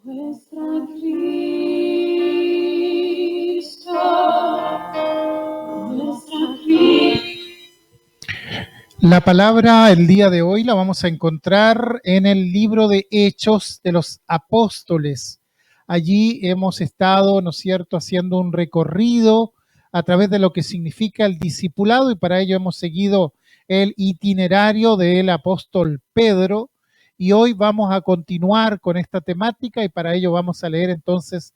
Nuestra Cristo, nuestra Cristo. La palabra el día de hoy la vamos a encontrar en el libro de Hechos de los Apóstoles. Allí hemos estado, ¿no es cierto?, haciendo un recorrido a través de lo que significa el discipulado, y para ello hemos seguido el itinerario del apóstol Pedro, y hoy vamos a continuar con esta temática, y para ello vamos a leer entonces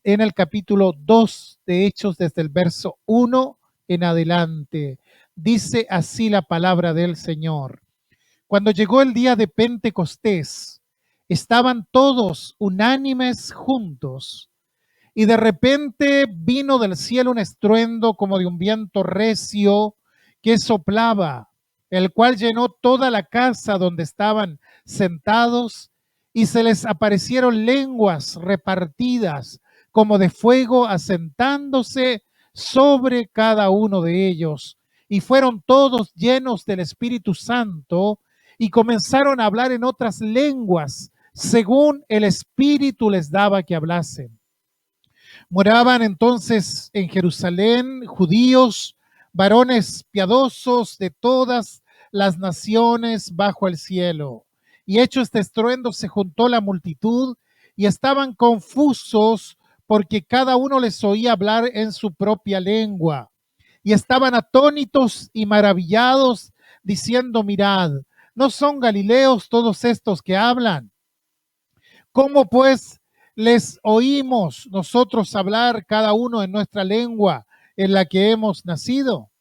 en el capítulo 2 de Hechos desde el verso 1 en adelante. Dice así la palabra del Señor. Cuando llegó el día de Pentecostés, estaban todos unánimes juntos, y de repente vino del cielo un estruendo como de un viento recio que soplaba, el cual llenó toda la casa donde estaban sentados, y se les aparecieron lenguas repartidas como de fuego, asentándose sobre cada uno de ellos. Y fueron todos llenos del Espíritu Santo y comenzaron a hablar en otras lenguas, según el Espíritu les daba que hablasen. Moraban entonces en Jerusalén judíos, varones piadosos de todas las naciones bajo el cielo. Y hecho este estruendo, se juntó la multitud y estaban confusos porque cada uno les oía hablar en su propia lengua. Y estaban atónitos y maravillados, diciendo: mirad, ¿no son galileos todos estos que hablan? ¿Cómo pues les oímos nosotros hablar cada uno en nuestra lengua en la que hemos nacido?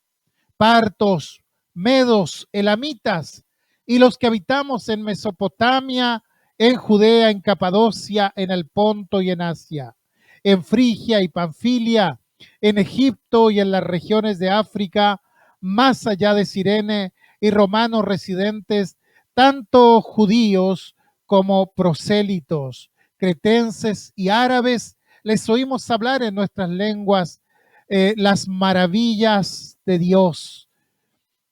Partos, medos, elamitas, y los que habitamos en Mesopotamia, en Judea, en Capadocia, en el Ponto y en Asia, en Frigia y Panfilia, en Egipto y en las regiones de África, más allá de Cirene, y romanos residentes, tanto judíos como prosélitos, cretenses y árabes, les oímos hablar en nuestras lenguas las maravillas de Dios.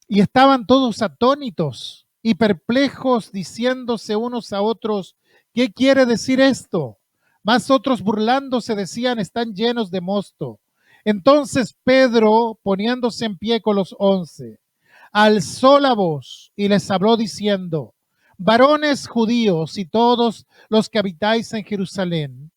Y estaban todos atónitos y perplejos, diciéndose unos a otros: ¿qué quiere decir esto? Mas otros, burlándose, decían: están llenos de mosto. Entonces Pedro, poniéndose en pie con los 11, alzó la voz y les habló diciendo: varones judíos y todos los que habitáis en Jerusalén,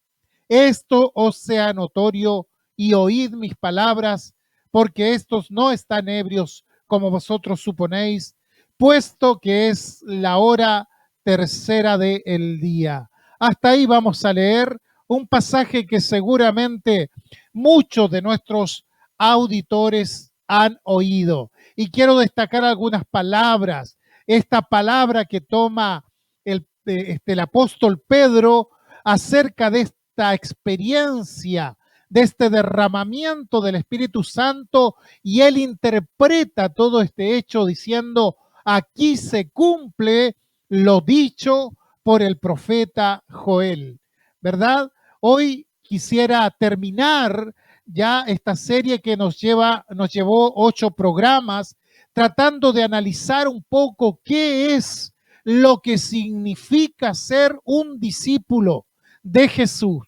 esto os sea notorio, y oíd mis palabras, porque estos no están ebrios como vosotros suponéis, puesto que es la hora tercera del día. Hasta ahí vamos a leer un pasaje que seguramente muchos de nuestros auditores han oído. Y quiero destacar algunas palabras. Esta palabra que toma el apóstol Pedro acerca de esta experiencia, de este derramamiento del Espíritu Santo, y él interpreta todo este hecho diciendo: aquí se cumple lo dicho por el profeta Joel, ¿verdad? Hoy quisiera terminar ya esta serie que nos llevó 8 programas, tratando de analizar un poco qué es lo que significa ser un discípulo de Jesús.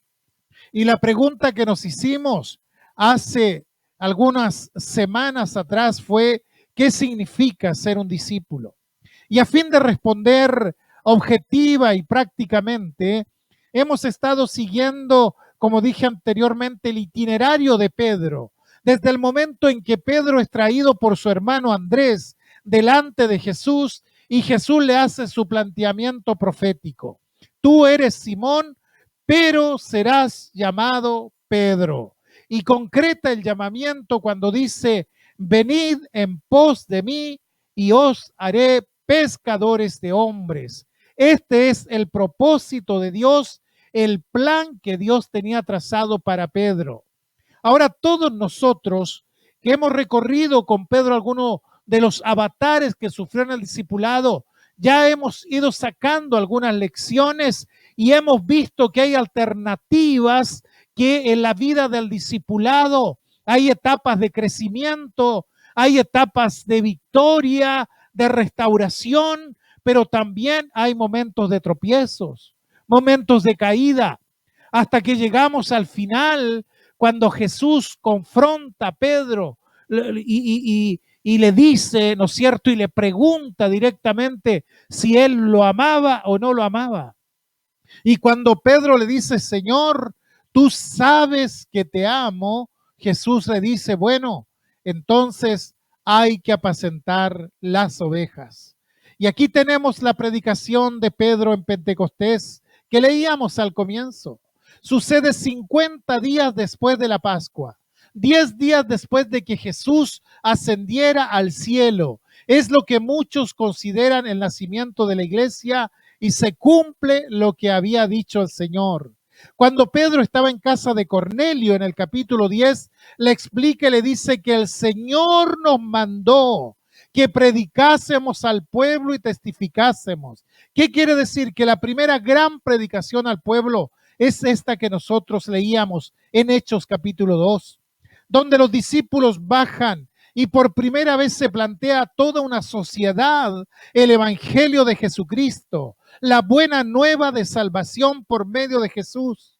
Y la pregunta que nos hicimos hace algunas semanas atrás fue: ¿qué significa ser un discípulo? Y a fin de responder objetiva y prácticamente, hemos estado siguiendo, como dije anteriormente, el itinerario de Pedro. Desde el momento en que Pedro es traído por su hermano Andrés delante de Jesús, y Jesús le hace su planteamiento profético: tú eres Simón, pero serás llamado Pedro. Y concreta el llamamiento cuando dice: venid en pos de mí y os haré pescadores de hombres. Este es el propósito de Dios, el plan que Dios tenía trazado para Pedro. Ahora, todos nosotros que hemos recorrido con Pedro algunos de los avatares que sufrió en el discipulado, ya hemos ido sacando algunas lecciones y hemos visto que hay alternativas, que en la vida del discipulado hay etapas de crecimiento, hay etapas de victoria, de restauración, pero también hay momentos de tropiezos, momentos de caída. hasta que llegamos al final, cuando Jesús confronta a Pedro y le dice, ¿no es cierto? Y le pregunta directamente si él lo amaba o no lo amaba. Y cuando Pedro le dice, Señor, tú sabes que te amo, Jesús le dice, bueno, entonces hay que apacentar las ovejas. Y aquí tenemos la predicación de Pedro en Pentecostés que leíamos al comienzo. Sucede 50 días después de la Pascua, 10 días después de que Jesús ascendiera al cielo. Es lo que muchos consideran el nacimiento de la iglesia y se cumple lo que había dicho el Señor. Cuando Pedro estaba en casa de Cornelio en el capítulo 10, le explica y le dice que el Señor nos mandó que predicásemos al pueblo y testificásemos. ¿Qué quiere decir? Que la primera gran predicación al pueblo es esta que nosotros leíamos en Hechos capítulo 2, donde los discípulos bajan y por primera vez se plantea a toda una sociedad el evangelio de Jesucristo, la buena nueva de salvación por medio de Jesús.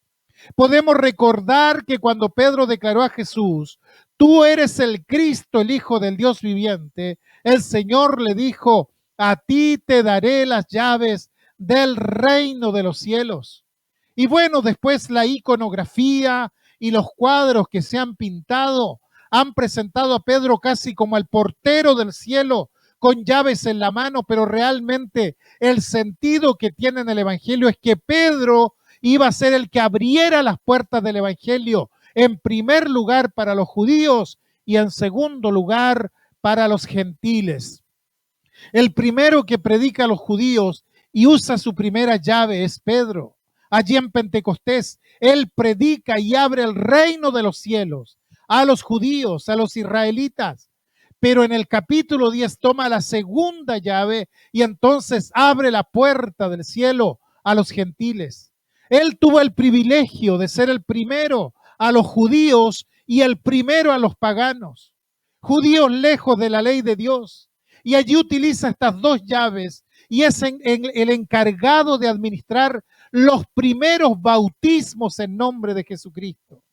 Podemos recordar que cuando Pedro declaró a Jesús, tú eres el Cristo, el Hijo del Dios viviente, el Señor le dijo, a ti te daré las llaves del reino de los cielos. Y bueno, después la iconografía y los cuadros que se han pintado han presentado a Pedro casi como el portero del cielo, con llaves en la mano, pero realmente el sentido que tiene en el Evangelio es que Pedro iba a ser el que abriera las puertas del Evangelio, en primer lugar para los judíos y en segundo lugar para los gentiles. El primero que predica a los judíos y usa su primera llave es Pedro. Allí en Pentecostés, él predica y abre el reino de los cielos a los judíos, a los israelitas. Pero en el capítulo 10 toma la segunda llave y entonces abre la puerta del cielo a los gentiles. Él tuvo el privilegio de ser el primero a los judíos y el primero a los paganos. Judíos lejos de la ley de Dios. Y allí utiliza estas dos llaves y es el encargado de administrar los primeros bautismos en nombre de Jesucristo.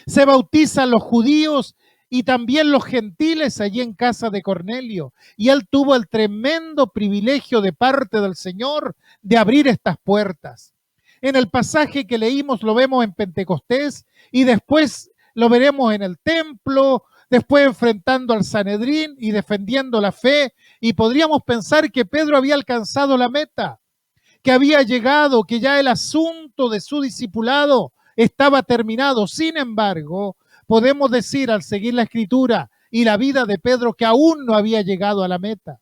Se bautizan los judíos y también los gentiles allí en casa de Cornelio. Y él tuvo el tremendo privilegio de parte del Señor de abrir estas puertas. En el pasaje que leímos lo vemos en Pentecostés y después lo veremos en el templo, después enfrentando al Sanedrín y defendiendo la fe. Y podríamos pensar que Pedro había alcanzado la meta, que había llegado, que ya el asunto de su discipulado estaba terminado. Sin embargo, podemos decir al seguir la escritura y la vida de Pedro que aún no había llegado a la meta.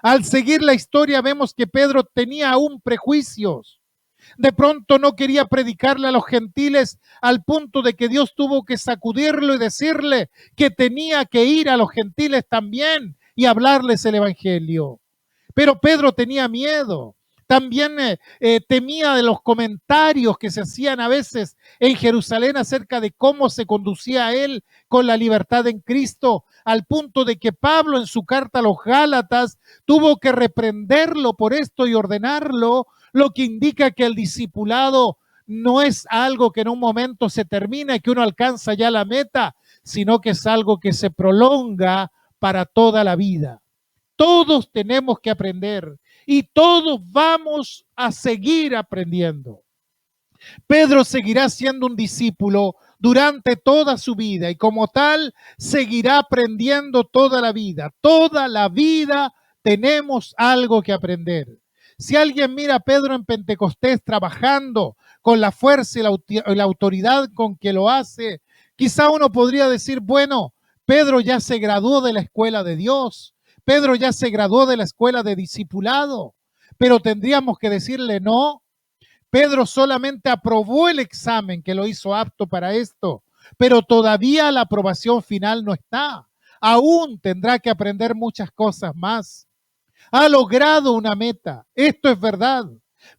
Al seguir la historia vemos que Pedro tenía aún prejuicios. De pronto no quería predicarle a los gentiles al punto de que Dios tuvo que sacudirlo y decirle que tenía que ir a los gentiles también y hablarles el evangelio. Pero Pedro tenía miedo. También temía de los comentarios que se hacían a veces en Jerusalén acerca de cómo se conducía a él con la libertad en Cristo, al punto de que Pablo en su carta a los Gálatas tuvo que reprenderlo por esto y ordenarlo, lo que indica que el discipulado no es algo que en un momento se termina y que uno alcanza ya la meta, sino que es algo que se prolonga para toda la vida. Todos tenemos que aprender y todos vamos a seguir aprendiendo. Pedro seguirá siendo un discípulo durante toda su vida y como tal seguirá aprendiendo toda la vida. Toda la vida tenemos algo que aprender. Si alguien mira a Pedro en Pentecostés trabajando con la fuerza y la autoridad con que lo hace, quizá uno podría decir, bueno, Pedro ya se graduó de la escuela de Dios, Pedro ya se graduó de la escuela de discipulado, pero tendríamos que decirle no. Pedro solamente aprobó el examen que lo hizo apto para esto, pero todavía la aprobación final no está. Aún tendrá que aprender muchas cosas más. Ha logrado una meta. Esto es verdad.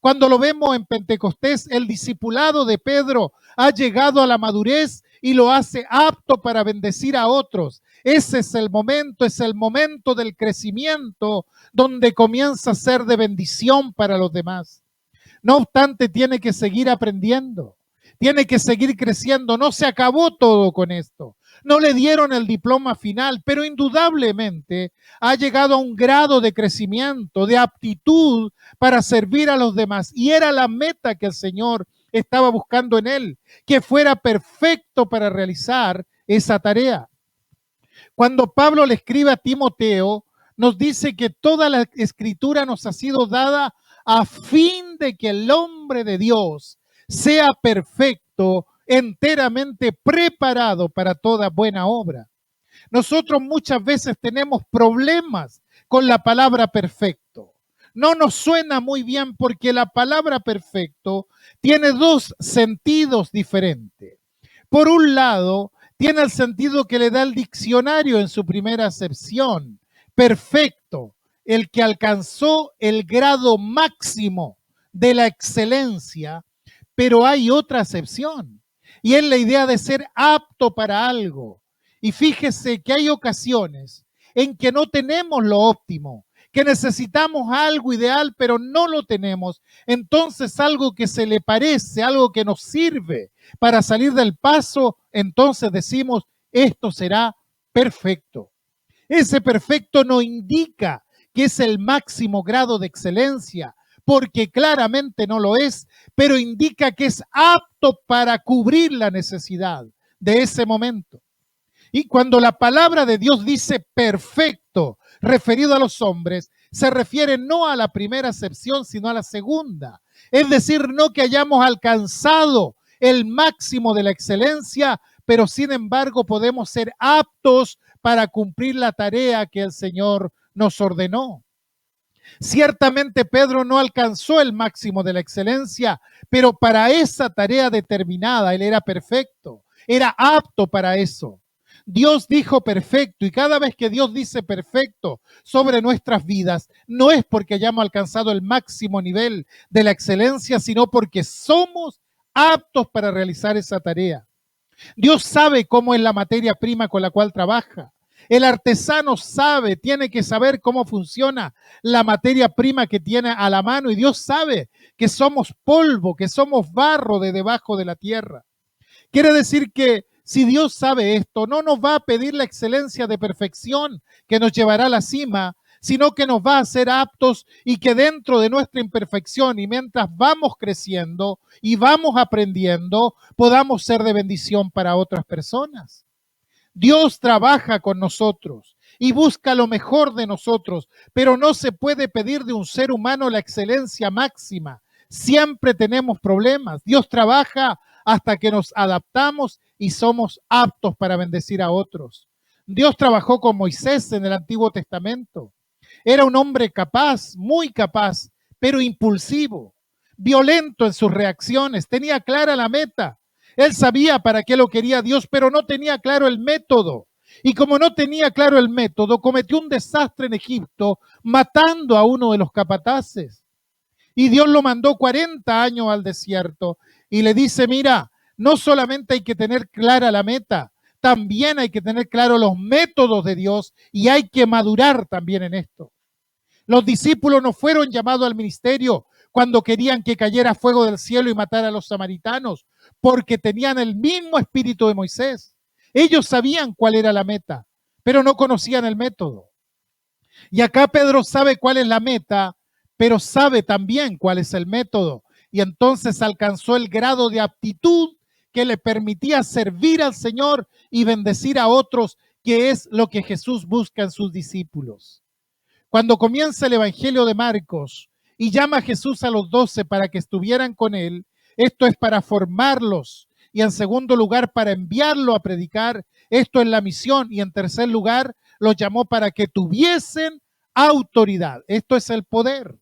Cuando lo vemos en Pentecostés, el discipulado de Pedro ha llegado a la madurez y lo hace apto para bendecir a otros. Ese es el momento del crecimiento donde comienza a ser de bendición para los demás. No obstante, tiene que seguir aprendiendo. Tiene que seguir creciendo. No se acabó todo con esto. No le dieron el diploma final, pero indudablemente ha llegado a un grado de crecimiento, de aptitud para servir a los demás. Y era la meta que el Señor estaba buscando en él, que fuera perfecto para realizar esa tarea. Cuando Pablo le escribe a Timoteo, nos dice que toda la escritura nos ha sido dada a fin de que el hombre de Dios sea perfecto, enteramente preparado para toda buena obra. Nosotros muchas veces tenemos problemas con la palabra perfecto. No nos suena muy bien porque la palabra perfecto tiene dos sentidos diferentes. Por un lado, tiene el sentido que le da el diccionario en su primera acepción. Perfecto, el que alcanzó el grado máximo de la excelencia, pero hay otra acepción, y es la idea de ser apto para algo. Y fíjese que hay ocasiones en que no tenemos lo óptimo, que necesitamos algo ideal, pero no lo tenemos. Entonces algo que se le parece, algo que nos sirve para salir del paso, entonces decimos, esto será perfecto. Ese perfecto no indica que es el máximo grado de excelencia, porque claramente no lo es, pero indica que es apto para cubrir la necesidad de ese momento. Y cuando la palabra de Dios dice perfecto, referido a los hombres, se refiere no a la primera acepción, sino a la segunda. Es decir, no que hayamos alcanzado el máximo de la excelencia, pero sin embargo podemos ser aptos para cumplir la tarea que el Señor nos ordenó. Ciertamente Pedro no alcanzó el máximo de la excelencia, pero para esa tarea determinada él era perfecto, era apto para eso. Dios dijo perfecto, y cada vez que Dios dice perfecto sobre nuestras vidas, no es porque hayamos alcanzado el máximo nivel de la excelencia, sino porque somos aptos para realizar esa tarea. Dios sabe cómo es la materia prima con la cual trabaja. El artesano sabe, tiene que saber cómo funciona la materia prima que tiene a la mano, y Dios sabe que somos polvo, que somos barro de debajo de la tierra. Quiere decir que si Dios sabe esto, no nos va a pedir la excelencia de perfección que nos llevará a la cima, sino que nos va a hacer aptos, y que dentro de nuestra imperfección y mientras vamos creciendo y vamos aprendiendo, podamos ser de bendición para otras personas. Dios trabaja con nosotros y busca lo mejor de nosotros, pero no se puede pedir de un ser humano la excelencia máxima. Siempre tenemos problemas. Dios trabaja hasta que nos adaptamos y somos aptos para bendecir a otros. Dios trabajó con Moisés en el Antiguo Testamento. Era un hombre capaz, muy capaz, pero impulsivo, violento en sus reacciones. Tenía clara la meta. Él sabía para qué lo quería Dios, pero no tenía claro el método. Y como no tenía claro el método, cometió un desastre en Egipto, matando a uno de los capataces. Y Dios lo mandó 40 años al desierto y le dice, mira, no solamente hay que tener clara la meta, también hay que tener claro los métodos de Dios, y hay que madurar también en esto. Los discípulos no fueron llamados al ministerio cuando querían que cayera fuego del cielo y matara a los samaritanos, porque tenían el mismo espíritu de Moisés. Ellos sabían cuál era la meta, pero no conocían el método. Y acá Pedro sabe cuál es la meta, pero sabe también cuál es el método. Y entonces alcanzó el grado de aptitud que le permitía servir al Señor y bendecir a otros, que es lo que Jesús busca en sus discípulos. Cuando comienza el Evangelio de Marcos y llama a Jesús a los 12 para que estuvieran con él, esto es para formarlos, y en segundo lugar para enviarlo a predicar. Esto es la misión, y en tercer lugar los llamó para que tuviesen autoridad. Esto es el poder.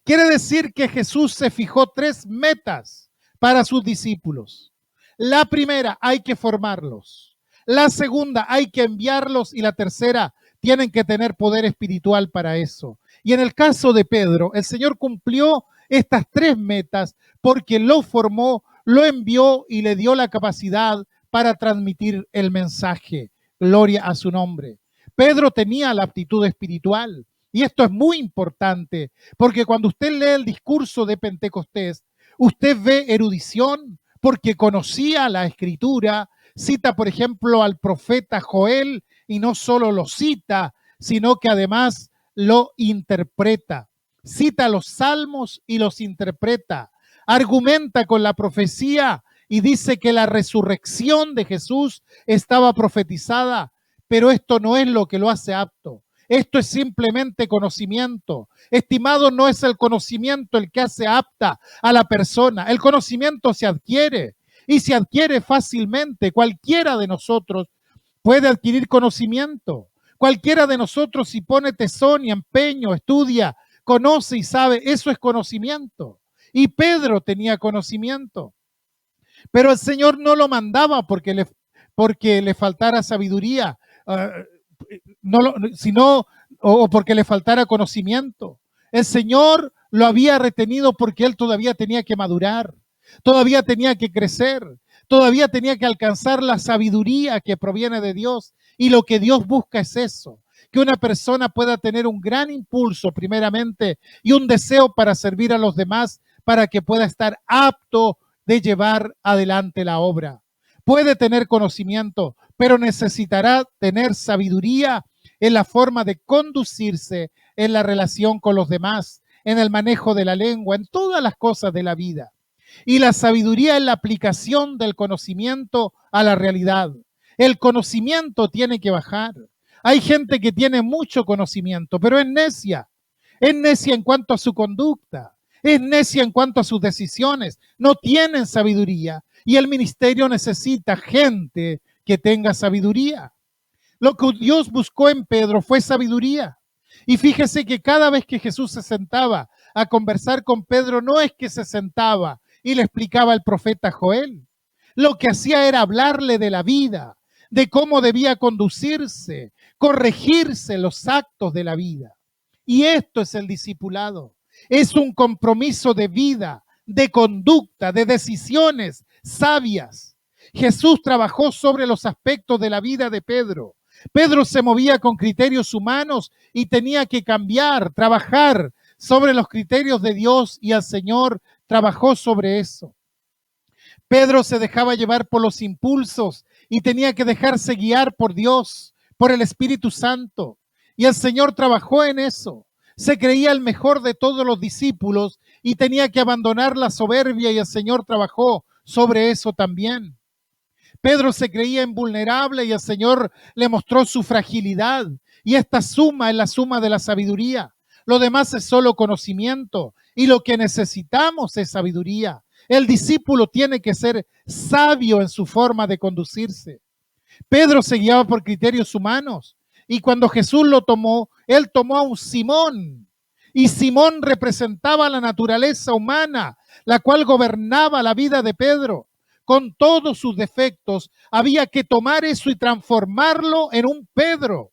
Quiere decir que Jesús se fijó 3 metas para sus discípulos. La primera, hay que formarlos. La segunda, hay que enviarlos. Y la tercera, tienen que tener poder espiritual para eso. Y en el caso de Pedro, el Señor cumplió estas 3 metas porque lo formó, lo envió y le dio la capacidad para transmitir el mensaje. Gloria a su nombre. Pedro tenía la aptitud espiritual. Y esto es muy importante, porque cuando usted lee el discurso de Pentecostés, usted ve erudición, porque conocía la Escritura. Cita, por ejemplo, al profeta Joel, y no solo lo cita, sino que además lo interpreta. Cita los salmos y los interpreta. Argumenta con la profecía y dice que la resurrección de Jesús estaba profetizada, pero esto no es lo que lo hace apto. Esto es simplemente conocimiento. Estimado, no es el conocimiento el que hace apta a la persona. El conocimiento se adquiere y se adquiere fácilmente. Cualquiera de nosotros puede adquirir conocimiento. Cualquiera de nosotros, si pone tesón y empeño, estudia, conoce y sabe, eso es conocimiento. Y Pedro tenía conocimiento. Pero el Señor no lo mandaba porque le faltara sabiduría, sino o porque le faltara conocimiento. El Señor lo había retenido porque él todavía tenía que madurar, todavía tenía que crecer, todavía tenía que alcanzar la sabiduría que proviene de Dios. Y lo que Dios busca es eso, que una persona pueda tener un gran impulso primeramente y un deseo para servir a los demás, para que pueda estar apto de llevar adelante la obra. Puede tener conocimiento, pero necesitará tener sabiduría en la forma de conducirse en la relación con los demás, en el manejo de la lengua, en todas las cosas de la vida. Y la sabiduría es la aplicación del conocimiento a la realidad. El conocimiento tiene que bajar. Hay gente que tiene mucho conocimiento, pero es necia. Es necia en cuanto a su conducta. Es necia en cuanto a sus decisiones. No tienen sabiduría. Y el ministerio necesita gente que tenga sabiduría. Lo que Dios buscó en Pedro fue sabiduría. Y fíjese que cada vez que Jesús se sentaba a conversar con Pedro, no es que se sentaba y le explicaba el profeta Joel. Lo que hacía era hablarle de la vida, de cómo debía conducirse, corregirse los actos de la vida. Y esto es el discipulado. Es un compromiso de vida, de conducta, de decisiones sabias. Jesús trabajó sobre los aspectos de la vida de Pedro. Pedro se movía con criterios humanos y tenía que cambiar, trabajar sobre los criterios de Dios, y el Señor trabajó sobre eso. Pedro se dejaba llevar por los impulsos y tenía que dejarse guiar por Dios, por el Espíritu Santo. Y el Señor trabajó en eso. Se creía el mejor de todos los discípulos y tenía que abandonar la soberbia, y el Señor trabajó sobre eso también. Pedro se creía invulnerable y el Señor le mostró su fragilidad. Y esta suma es la suma de la sabiduría. Lo demás es solo conocimiento y lo que necesitamos es sabiduría. El discípulo tiene que ser sabio en su forma de conducirse. Pedro se guiaba por criterios humanos y cuando Jesús lo tomó, él tomó a un Simón. Y Simón representaba la naturaleza humana, la cual gobernaba la vida de Pedro. Con todos sus defectos, había que tomar eso y transformarlo en un Pedro.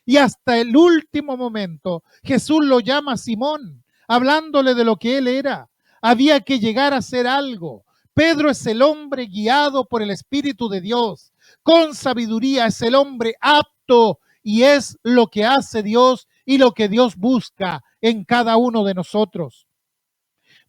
Y hasta el último momento, Jesús lo llama Simón, hablándole de lo que él era. Había que llegar a ser algo. Pedro es el hombre guiado por el Espíritu de Dios. Con sabiduría es el hombre apto, y es lo que hace Dios y lo que Dios busca en cada uno de nosotros.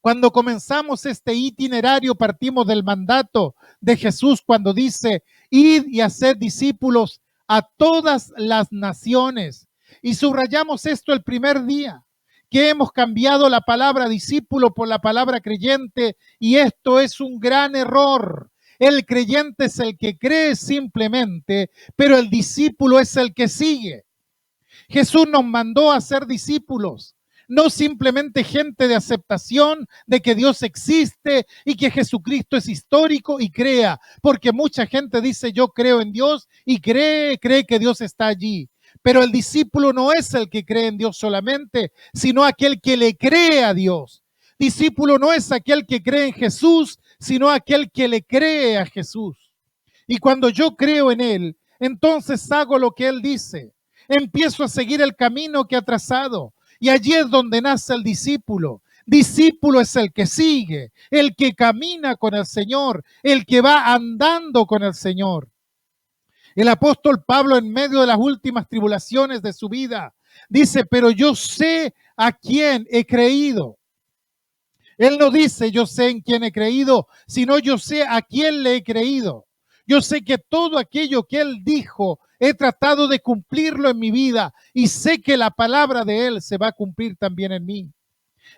Cuando comenzamos este itinerario, partimos del mandato de Jesús cuando dice: id y haced discípulos a todas las naciones. Y subrayamos esto el primer día, que hemos cambiado la palabra discípulo por la palabra creyente, y esto es un gran error. El creyente es el que cree simplemente, pero el discípulo es el que sigue. Jesús nos mandó a ser discípulos, no simplemente gente de aceptación de que Dios existe y que Jesucristo es histórico y crea, porque mucha gente dice yo creo en Dios y cree que Dios está allí. Pero el discípulo no es el que cree en Dios solamente, sino aquel que le cree a Dios. Discípulo no es aquel que cree en Jesús, sino aquel que le cree a Jesús. Y cuando yo creo en Él, entonces hago lo que Él dice. Empiezo a seguir el camino que ha trazado. Y allí es donde nace el discípulo. Discípulo es el que sigue, el que camina con el Señor, el que va andando con el Señor. El apóstol Pablo, en medio de las últimas tribulaciones de su vida, dice: pero yo sé a quién he creído. Él no dice yo sé en quién he creído, sino yo sé a quién le he creído. Yo sé que todo aquello que Él dijo, he tratado de cumplirlo en mi vida y sé que la palabra de Él se va a cumplir también en mí.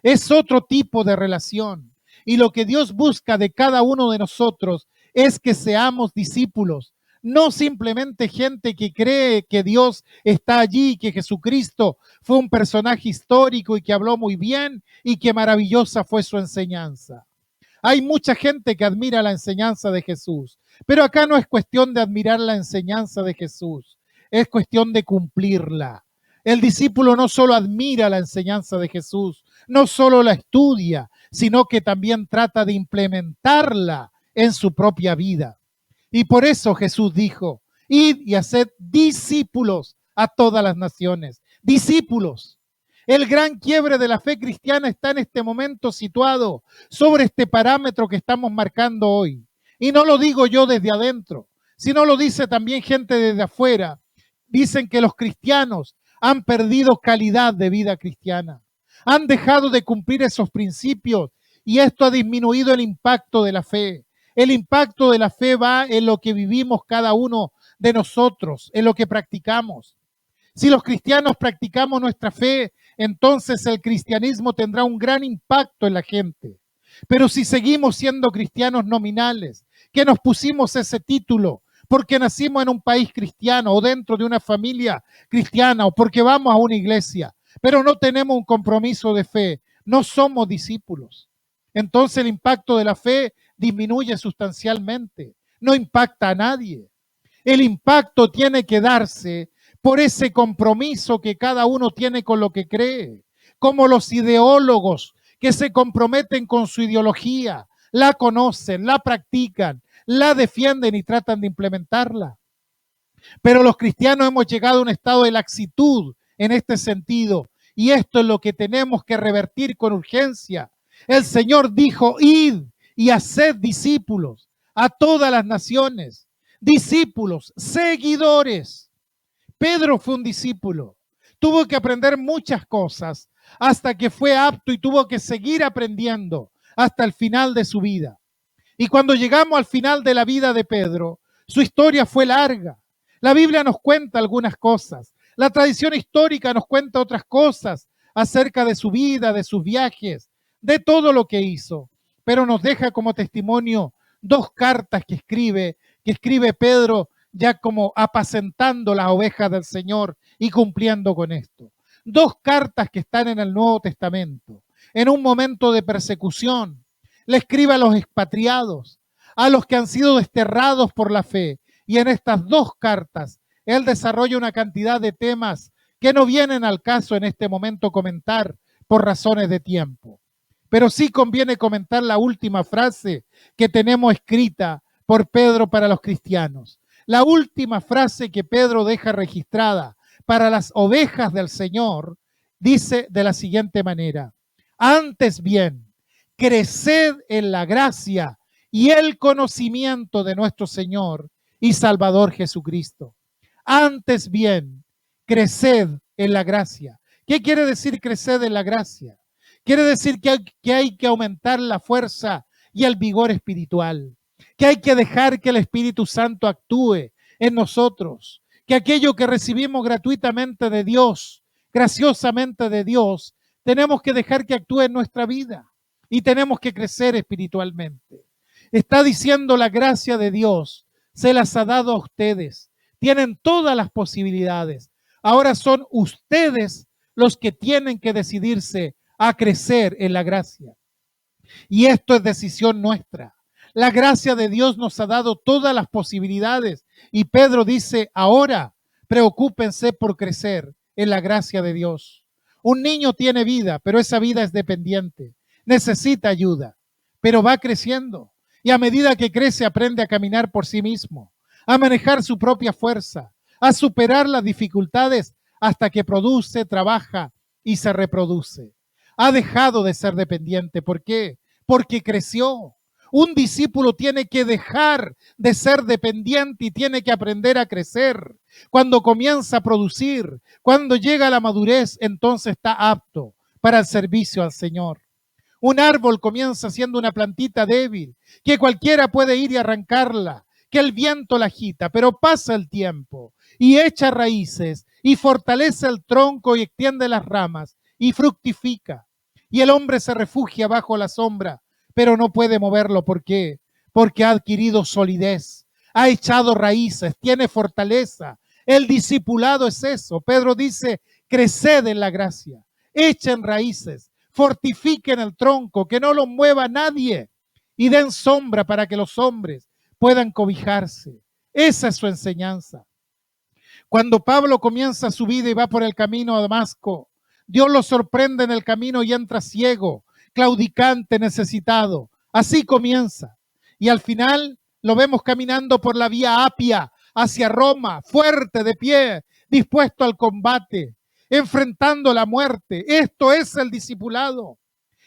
Es otro tipo de relación. Y lo que Dios busca de cada uno de nosotros es que seamos discípulos, no simplemente gente que cree que Dios está allí, que Jesucristo fue un personaje histórico y que habló muy bien y que maravillosa fue su enseñanza. Hay mucha gente que admira la enseñanza de Jesús, pero acá no es cuestión de admirar la enseñanza de Jesús, es cuestión de cumplirla. El discípulo no solo admira la enseñanza de Jesús, no solo la estudia, sino que también trata de implementarla en su propia vida. Y por eso Jesús dijo, id y haced discípulos a todas las naciones. Discípulos. El gran quiebre de la fe cristiana está en este momento situado sobre este parámetro que estamos marcando hoy. Y no lo digo yo desde adentro, sino lo dice también gente desde afuera. Dicen que los cristianos han perdido calidad de vida cristiana, han dejado de cumplir esos principios y esto ha disminuido el impacto de la fe. El impacto de la fe va en lo que vivimos cada uno de nosotros, en lo que practicamos. Si los cristianos practicamos nuestra fe, entonces el cristianismo tendrá un gran impacto en la gente. Pero si seguimos siendo cristianos nominales, que nos pusimos ese título porque nacimos en un país cristiano o dentro de una familia cristiana o porque vamos a una iglesia, pero no tenemos un compromiso de fe, no somos discípulos. Entonces el impacto de la fe disminuye sustancialmente, no impacta a nadie. El impacto tiene que darse por ese compromiso que cada uno tiene con lo que cree, como los ideólogos que se comprometen con su ideología, la conocen, la practican, la defienden y tratan de implementarla. Pero los cristianos hemos llegado a un estado de laxitud en este sentido y esto es lo que tenemos que revertir con urgencia. El Señor dijo, id y haced discípulos a todas las naciones, discípulos, seguidores. Pedro fue un discípulo, tuvo que aprender muchas cosas hasta que fue apto y tuvo que seguir aprendiendo hasta el final de su vida. Y cuando llegamos al final de la vida de Pedro, su historia fue larga. La Biblia nos cuenta algunas cosas, la tradición histórica nos cuenta otras cosas acerca de su vida, de sus viajes, de todo lo que hizo, pero nos deja como testimonio dos cartas que escribe Pedro ya como apacentando las ovejas del Señor y cumpliendo con esto. Dos cartas que están en el Nuevo Testamento, en un momento de persecución. Le escribe a los expatriados, a los que han sido desterrados por la fe. Y en estas dos cartas, él desarrolla una cantidad de temas que no vienen al caso en este momento comentar por razones de tiempo. Pero sí conviene comentar la última frase que tenemos escrita por Pedro para los cristianos. La última frase que Pedro deja registrada para las ovejas del Señor dice de la siguiente manera: antes bien, creced en la gracia y el conocimiento de nuestro Señor y Salvador Jesucristo. Antes bien, creced en la gracia. ¿Qué quiere decir crecer en la gracia? Quiere decir que hay que aumentar la fuerza y el vigor espiritual, que hay que dejar que el Espíritu Santo actúe en nosotros, que aquello que recibimos gratuitamente de Dios, graciosamente de Dios, tenemos que dejar que actúe en nuestra vida y tenemos que crecer espiritualmente. Está diciendo la gracia de Dios, se las ha dado a ustedes, tienen todas las posibilidades. Ahora son ustedes los que tienen que decidirse a crecer en la gracia. Y esto es decisión nuestra. La gracia de Dios nos ha dado todas las posibilidades. Y Pedro dice, ahora preocúpense por crecer en la gracia de Dios. Un niño tiene vida, pero esa vida es dependiente. Necesita ayuda, pero va creciendo. Y a medida que crece aprende a caminar por sí mismo, a manejar su propia fuerza, a superar las dificultades hasta que produce, trabaja y se reproduce. Ha dejado de ser dependiente. ¿Por qué? Porque creció. Un discípulo tiene que dejar de ser dependiente y tiene que aprender a crecer. Cuando comienza a producir, cuando llega a la madurez, entonces está apto para el servicio al Señor. Un árbol comienza siendo una plantita débil, que cualquiera puede ir y arrancarla, que el viento la agita, pero pasa el tiempo y echa raíces y fortalece el tronco y extiende las ramas y fructifica. Y el hombre se refugia bajo la sombra, pero no puede moverlo. ¿Por qué? Porque ha adquirido solidez, ha echado raíces, tiene fortaleza. El discipulado es eso. Pedro dice, creced en la gracia, echen raíces, fortifiquen el tronco, que no lo mueva nadie y den sombra para que los hombres puedan cobijarse. Esa es su enseñanza. Cuando Pablo comienza su vida y va por el camino a Damasco, Dios lo sorprende en el camino y entra ciego, claudicante, necesitado. Así comienza. Y al final lo vemos caminando por la vía Apia hacia Roma, fuerte de pie, dispuesto al combate, enfrentando la muerte. Esto es el discipulado.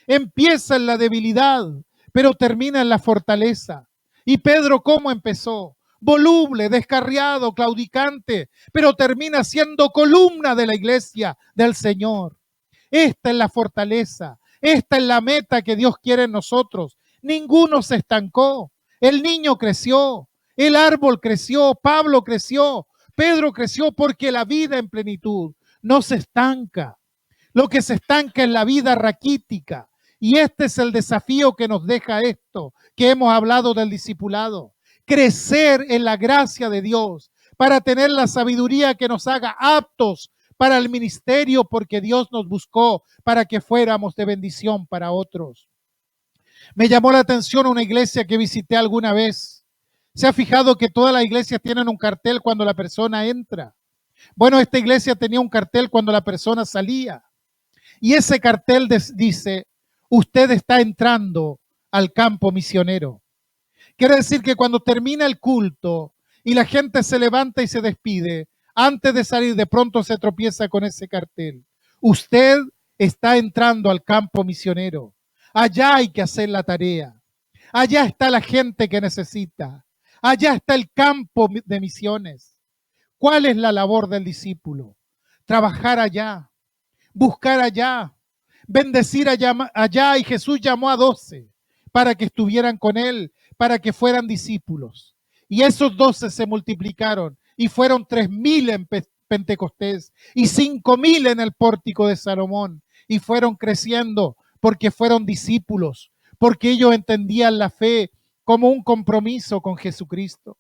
Empieza en la debilidad, pero termina en la fortaleza. ¿Y Pedro cómo empezó? Voluble, descarriado, claudicante, pero termina siendo columna de la iglesia del Señor. Esta es la fortaleza, esta es la meta que Dios quiere en nosotros. Ninguno se estancó. El niño creció, el árbol creció, Pablo creció, Pedro creció, porque la vida en plenitud no se estanca. Lo que se estanca es la vida raquítica. Y este es el desafío que nos deja esto, que hemos hablado del discipulado. Crecer en la gracia de Dios para tener la sabiduría que nos haga aptos para el ministerio, porque Dios nos buscó para que fuéramos de bendición para otros. Me llamó la atención una iglesia que visité alguna vez. ¿Se ha fijado que todas las iglesias tienen un cartel cuando la persona entra? Bueno, esta iglesia tenía un cartel cuando la persona salía. Y ese cartel dice, usted está entrando al campo misionero. Quiere decir que cuando termina el culto y la gente se levanta y se despide, antes de salir de pronto se tropieza con ese cartel. Usted está entrando al campo misionero. Allá hay que hacer la tarea. Allá está la gente que necesita. Allá está el campo de misiones. ¿Cuál es la labor del discípulo? Trabajar allá, buscar allá, bendecir allá. Y Jesús llamó a 12 para que estuvieran con él, para que fueran discípulos. Y esos 12 se multiplicaron y fueron 3,000 en Pentecostés y 5,000 en el pórtico de Salomón. Y fueron creciendo porque fueron discípulos, porque ellos entendían la fe como un compromiso con Jesucristo.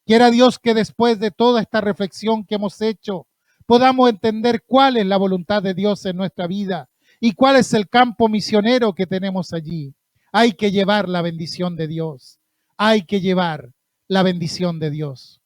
Quiera Dios que después de toda esta reflexión que hemos hecho, podamos entender cuál es la voluntad de Dios en nuestra vida y cuál es el campo misionero que tenemos allí. Hay que llevar la bendición de Dios. Hay que llevar la bendición de Dios.